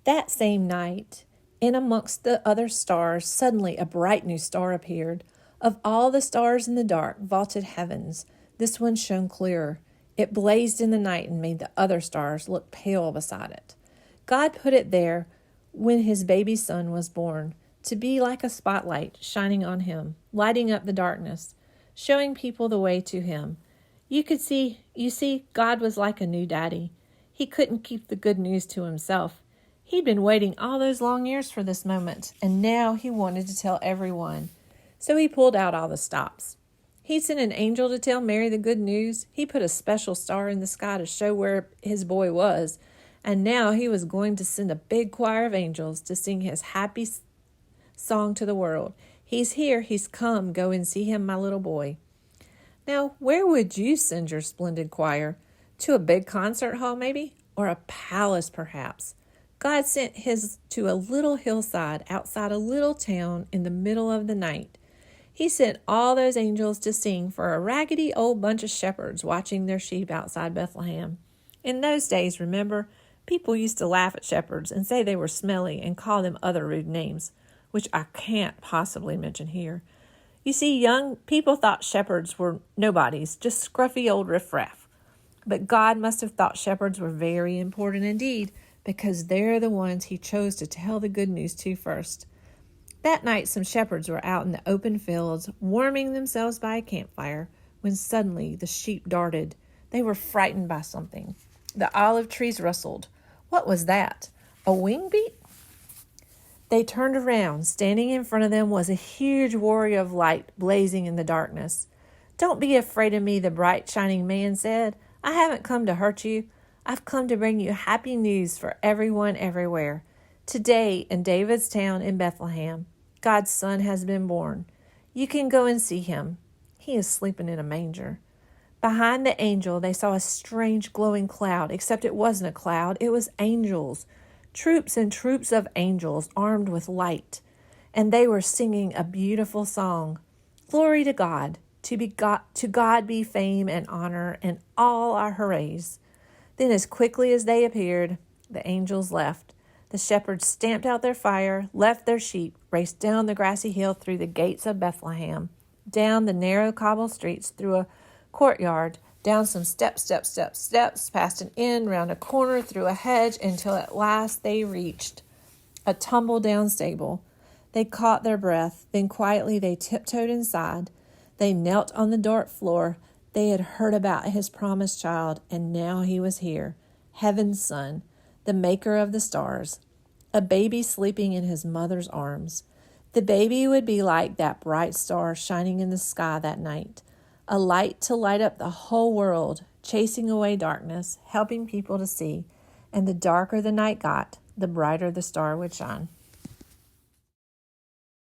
That same night, in amongst the other stars, suddenly a bright new star appeared. Of all the stars in the dark, vaulted heavens, this one shone clearer. It blazed in the night and made the other stars look pale beside it. God put it there when his baby son was born, to be like a spotlight shining on him, lighting up the darkness, showing people the way to him. You see, God was like a new daddy. He couldn't keep the good news to himself. He'd been waiting all those long years for this moment, and now he wanted to tell everyone. So he pulled out all the stops. He sent an angel to tell Mary the good news. He put a special star in the sky to show where his boy was. And now he was going to send a big choir of angels to sing his happy song to the world. He's here, he's come, go and see him, my little boy. Now, where would you send your splendid choir? To a big concert hall, maybe? Or a palace, perhaps? God sent his to a little hillside outside a little town in the middle of the night. He sent all those angels to sing for a raggedy old bunch of shepherds watching their sheep outside Bethlehem. In those days, remember, people used to laugh at shepherds and say they were smelly and call them other rude names, which I can't possibly mention here. You see, young people thought shepherds were nobodies, just scruffy old riffraff. But God must have thought shepherds were very important indeed, because they're the ones he chose to tell the good news to first. That night, some shepherds were out in the open fields, warming themselves by a campfire, when suddenly the sheep darted. They were frightened by something. The olive trees rustled. What was that? A wing beat? They turned around. Standing in front of them was a huge warrior of light blazing in the darkness. "Don't be afraid of me," the bright, shining man said. "I haven't come to hurt you. I've come to bring you happy news for everyone everywhere. Today, in David's town in Bethlehem, God's son has been born. You can go and see him. He is sleeping in a manger." Behind the angel, they saw a strange glowing cloud, except it wasn't a cloud. It was angels. Troops and troops of angels armed with light. And they were singing a beautiful song. Glory to God. To God be fame and honor and all our hoorays. Then as quickly as they appeared, the angels left. The shepherds stamped out their fire, left their sheep, raced down the grassy hill through the gates of Bethlehem, down the narrow cobble streets, through a courtyard, down some steps, past an inn, round a corner, through a hedge, until at last they reached a tumble-down stable. They caught their breath. Then quietly they tiptoed inside. They knelt on the dark floor. They had heard about his promised child, and now he was here, heaven's son, the maker of the stars, a baby sleeping in his mother's arms. The baby would be like that bright star shining in the sky that night, a light to light up the whole world, chasing away darkness, helping people to see. And the darker the night got, the brighter the star would shine.